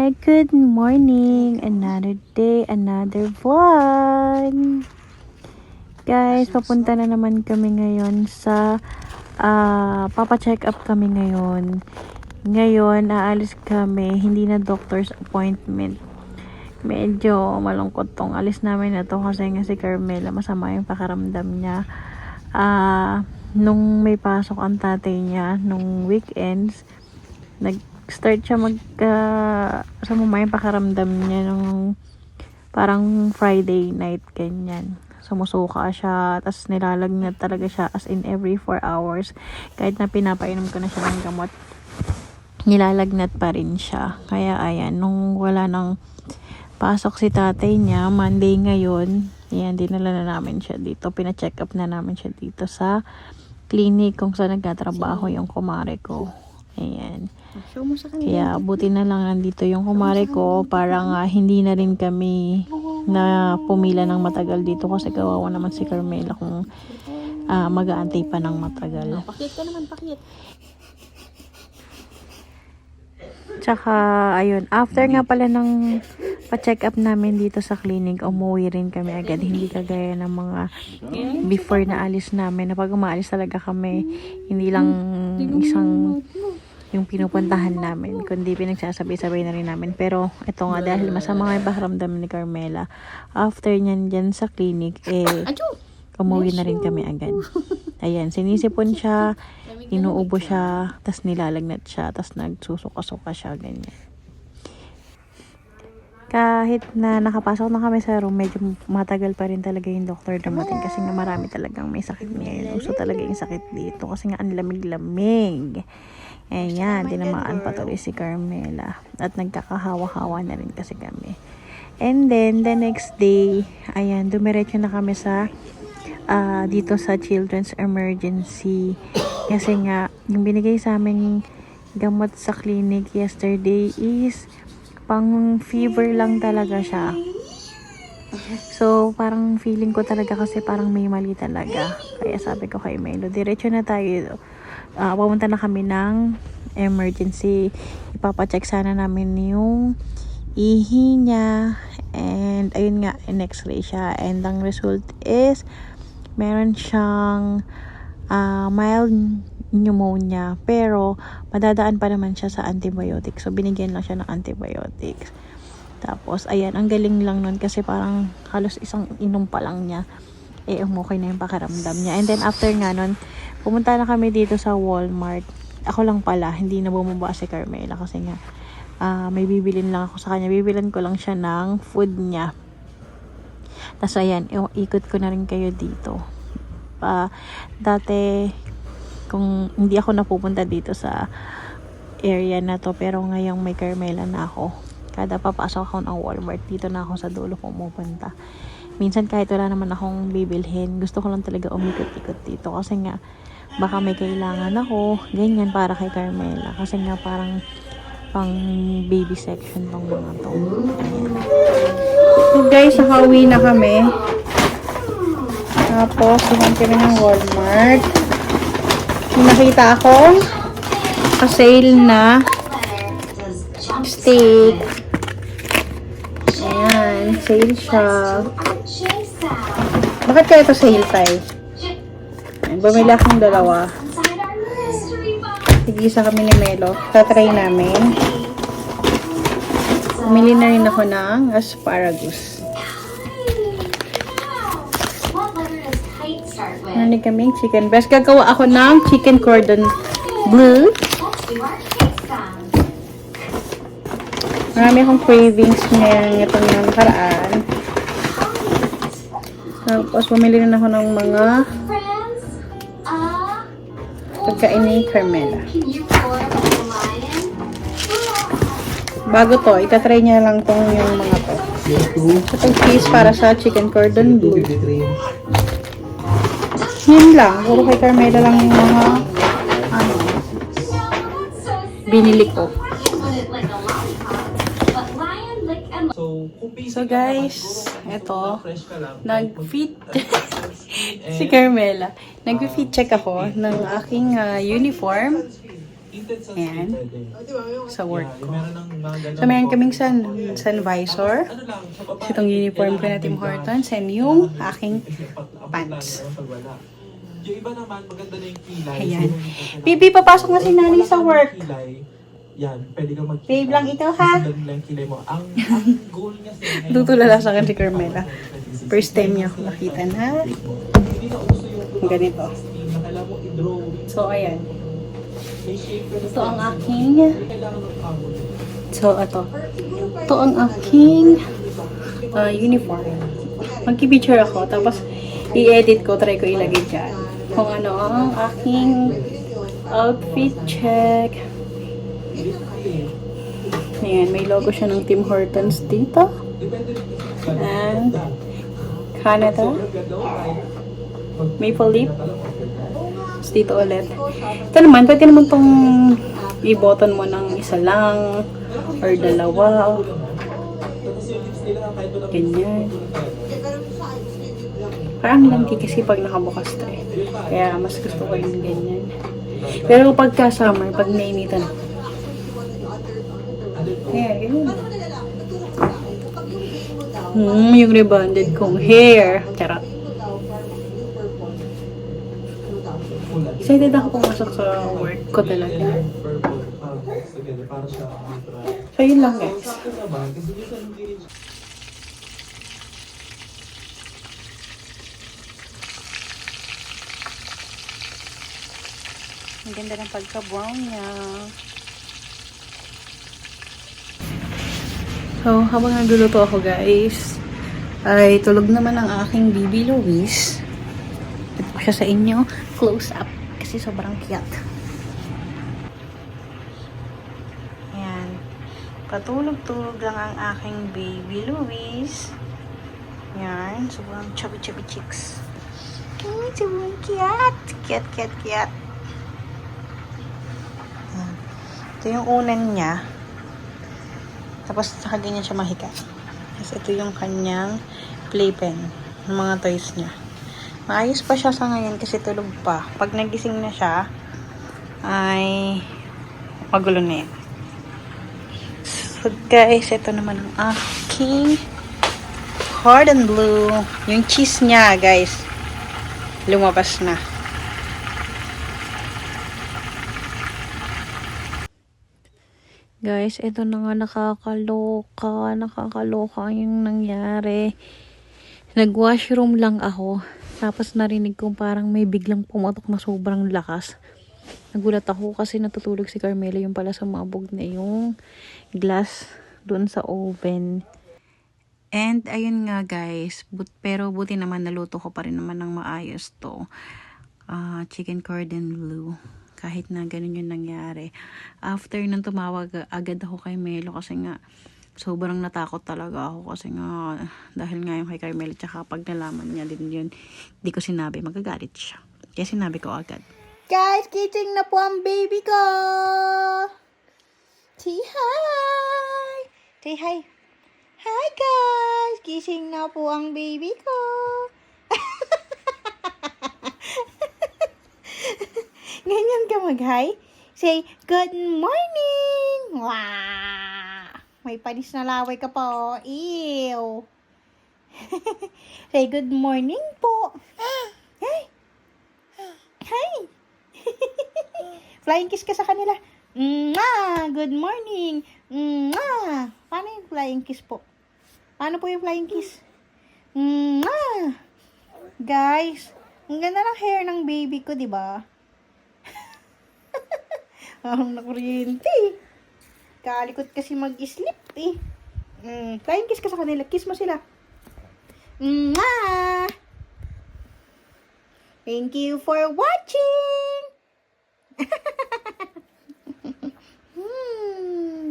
Good morning! Another day, another vlog! Guys, papunta na naman kami ngayon sa papa-check up kami ngayon. Ngayon, aalis kami, hindi na doctor's appointment. Medyo malungkot tong alis namin na to kasi nga si Carmela masama yung pakaramdam niya. Nung may pasok ang tatay niya, nung weekends, nag-start siya sumama yung pakaramdam niya nung parang Friday night, ganyan. Sumusuka siya, tas nilalagnat talaga siya as in every 4 hours. Kahit na pinapainom ko na siya ng gamot, nilalagnat pa rin siya. Kaya ayan, nung wala nang pasok si tatay niya, Monday ngayon, ayan, dinala na namin siya dito. Pina-check up na namin siya dito sa clinic kung saan nagtatrabaho yung kumare ko. Ayan. Kaya buti na lang nandito yung kumare ko para nga hindi na rin kami na pumila ng matagal dito kasi kawawa naman si Carmela kung mag-aantay pa ng matagal. Pakit ka naman, pakit. Tsaka, ayun, after nga pala ng pa-check up namin dito sa clinic, umuwi rin kami agad. Hindi kagaya ng mga before na alis namin. Na pag umaalis talaga kami, hindi lang isang yung pinupuntahan namin, kundi pinagsasabay-sabay na rin namin. Pero ito nga, dahil masama nga yung pakiramdam ni Carmela, after nyan dyan sa clinic, umuwi na rin kami agad. Ayan, sinisipon siya, inuubo siya, tas nilalagnat siya, tas nagsusuka-suka siya, ganyan. Kahit na nakapasok na kami sa room, medyo matagal pa rin talaga yung doktor dumating kasi nga marami talagang may sakit ngayon. Uso talaga yung sakit dito kasi nga ang lamig-lamig. Ayan, tinamaan pa tuloy si Carmela. At nagkakahawa-hawa na rin kasi kami. And then, the next day, ayan, dumiretso na kami sa dito sa Children's Emergency. Kasi nga, yung binigay sa aming gamot sa clinic yesterday is pang fever lang talaga siya. So, parang feeling ko talaga kasi parang may mali talaga. Kaya sabi ko kay Melo, diretso na tayo. Pumunta na kami ng emergency. Ipapacheck sana namin yung ihi niya. And, ayun nga, in-x-ray siya. And, ang result is, meron siyang mild pneumonia. Pero, madadaan pa naman siya sa antibiotics. So, binigyan lang siya ng antibiotics. Tapos, ayan, ang galing lang nun kasi parang halos isang inom pa lang niya. Okay na yung pakiramdam niya. And then, after nga nun, pumunta na kami dito sa Walmart. Ako lang pala, hindi na bumaba si Carmela kasi nga, may bibilin lang ako sa kanya. Bibilin ko lang siya ng food niya. Tapos, ayan, ikot ko na rin kayo dito. Dati, kung hindi ako napupunta dito sa area na to, pero ngayong may Carmela na ako, kada papasok ako ng Walmart, dito na ako sa dulo pumupunta. Minsan kahit wala naman akong bibilhin, gusto ko lang talaga umikot-ikot dito kasi nga baka may kailangan ako, ganyan, para kay Carmela. Kasi nga parang pang baby section tong mga to. So guys, nakauwi na kami. Tapos, naman kami ng Walmart. May nakita akong ka-sale na steak. Ayan, sale siya. Bakit kaya ito sale tayo? Bumili akong dalawa. Tig-isa kami ni Melo. Tatry namin. Bumili na rin ako ng asparagus. Nani kaming chicken breast. Gagawa ako ng chicken cordon bleu. Marami akong cravings ngayon itong nakaraan. Tapos, bumili rin ako ng mga pagkain ni Carmela. Bago to, itatry niya lang tong yung mga to. Itong cheese para sa chicken cordon bleu. Yun lang. Puro kay Carmela lang yung mga binili ko. So guys, eto, nag-fit si Carmela. Nag-fit check ako ng aking uniform. Ayan. Sa work ko. So, meron kaming sun visor. Itong uniform ko na Tim Hortons and yung aking pants. Yung iba naman, maganda na yung kilay. Ayan. Bibi, papasok na si Nani sa work. Yan, pwede kang mag- Babe lang ikaw, ha? Sundan lang yung kilay mo. Ang goal niya sa Tutulala sa akin si Carmela. First time niya ako nakita na hindi na uso yung ganito. na kailangan mo i-drawing. So, ayan. May shape ka na Ito ang aking... kailangan ng camel. So, ito ang aking uniform. Magki-picture ako, tapos i-edit ko, try ko ilagay dyan. Kung ano ang aking outfit check. Ayan, may logo siya ng Tim Hortons dito. And Canada. Maple Leaf. Tapos dito ulit. Ito naman, pwede naman itong i-button mo ng isa lang or dalawa. Ganyan. Parang landi kasi pag nakabukas to eh. Kaya mas gusto ko yung ganyan. Pero pagka summer, pag nainitan ako. Ayan, ganyan. Yung rebonded kong hair. Charot. Excited ako pumasok sa work ko talaga. So, yun lang guys. Ang ganda ng pagka-brown niya. So, habang nagluluto ako guys, ay tulog naman ang aking baby Luis. Ito ko siya sa inyo. Close up. Kasi sobrang cute. Ayan. Patulog-tulog lang ang aking baby Luis. Ayan. Sobrang chubby-chubby chicks. Sobrang cute. Cute. Ito yung unan niya. Tapos saka ganyan siya mahiga. Tapos ito yung kanyang playpen. Ng mga toys niya. Maayos pa siya sa ngayon kasi tulog pa. Pag nagising na siya, ay magulo na yan. So guys, ito naman ang aking cordon bleu. Yung cheese niya guys, lumabas na. Guys, ito na nga nakakaloka yung nangyari. Nag-washroom lang ako. Tapos narinig kong parang may biglang pumatok na sobrang lakas. Nagulat ako kasi natutulog si Carmela, yung pala sumabog na yung glass doon sa oven. And ayun nga guys, pero buti naman naluto ko pa rin naman ng maayos to. Chicken cordon bleu. Kahit na ganun yung nangyari. After nang tumawag agad ako kay Melo kasi nga sobrang natakot talaga ako kasi nga dahil nga yung kay Carmela tsaka pag nalaman niya din yun, hindi ko sinabi, magagalit siya. Kaya sinabi ko agad. Guys, kitchen na po ang baby ko! Say hi! Say hi! Hi guys! Kissing na po ang baby ko! Ganyan ka mag-hi? Say, good morning! Wow! May panis na laway ka po. Ew! Say, good morning po. Hi! Hi! Flying kiss ka sa kanila. Mwah! Good morning! Mwah! Paano yung flying kiss po? Paano po yung flying kiss? Mwah! Guys, ang ganda ng hair ng baby ko, di ba? Ang nakuryente. Kalikot kasi mag-sleep eh. Flying kiss ka sa kanila. Kiss mo sila. Mwah! Thank you for watching!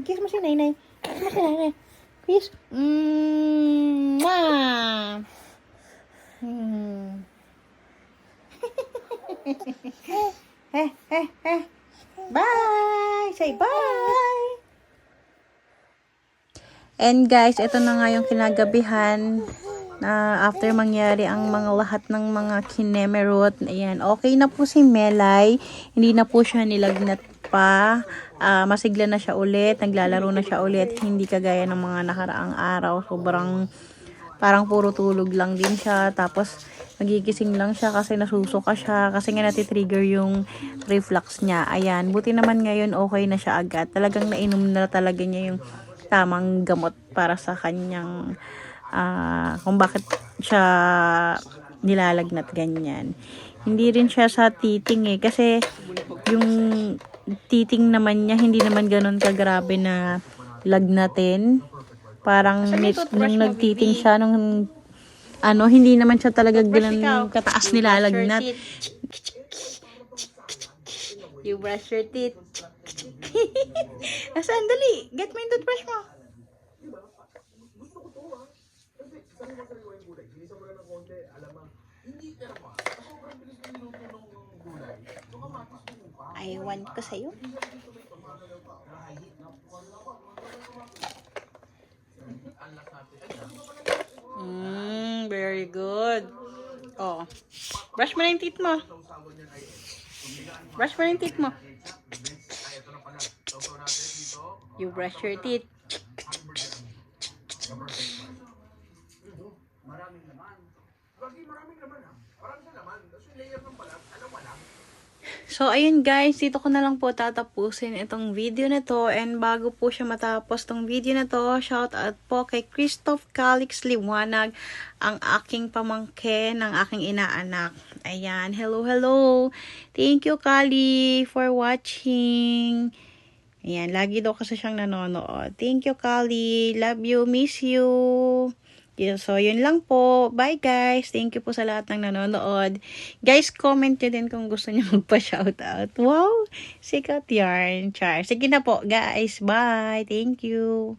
Kiss mo si Nainay. Kiss mo si Nainay. Kiss. Mwah! Bye! Say bye! And guys, ito na nga yung kinagabihan na after mangyari ang mga lahat ng mga kinemerot. Ayan, okay na po si Melay. Hindi na po siya nilagnat pa. Masigla na siya ulit, naglalaro na siya ulit. Hindi kagaya ng mga nakaraang araw. Sobrang parang puro tulog lang din siya. Tapos magigising lang siya kasi nasusuka siya. Kasi nga natitrigger yung reflux niya. Ayan, buti naman ngayon okay na siya agad. Talagang nainom na talaga niya yung tamang gamot para sa kanyang kung bakit siya nilalagnat ganyan. Hindi rin siya sa titing kasi yung titing naman niya hindi naman ganun kagrabe na lagnatin. Parang nung nagtiting siya nung hindi naman siya talaga ganun kataas nilalagnat. You brush your teeth. Sandali, get mo yung toothbrush mo. Aywan ko sa'yo. Very good. Oh. Brush mo na yung teeth mo. Brush mo na yung teeth mo. You brush your teeth. So, ayun guys, dito ko na lang po tatapusin itong video na to. And bago po siya matapos tong video na to, shout out po kay Christoph Calix Liwanag, ang aking pamangkin, ng aking inaanak. Ayan, hello, hello. Thank you, Kali, for watching. Ayan, lagi daw kasi siyang nanonood. Thank you, Kali. Love you, miss you. So, yun lang po. Bye, guys. Thank you po sa lahat ng nanonood. Guys, comment nyo din kung gusto nyo magpa-shoutout. Wow! Sikat yarn. Char. Sige na po, guys. Bye. Thank you.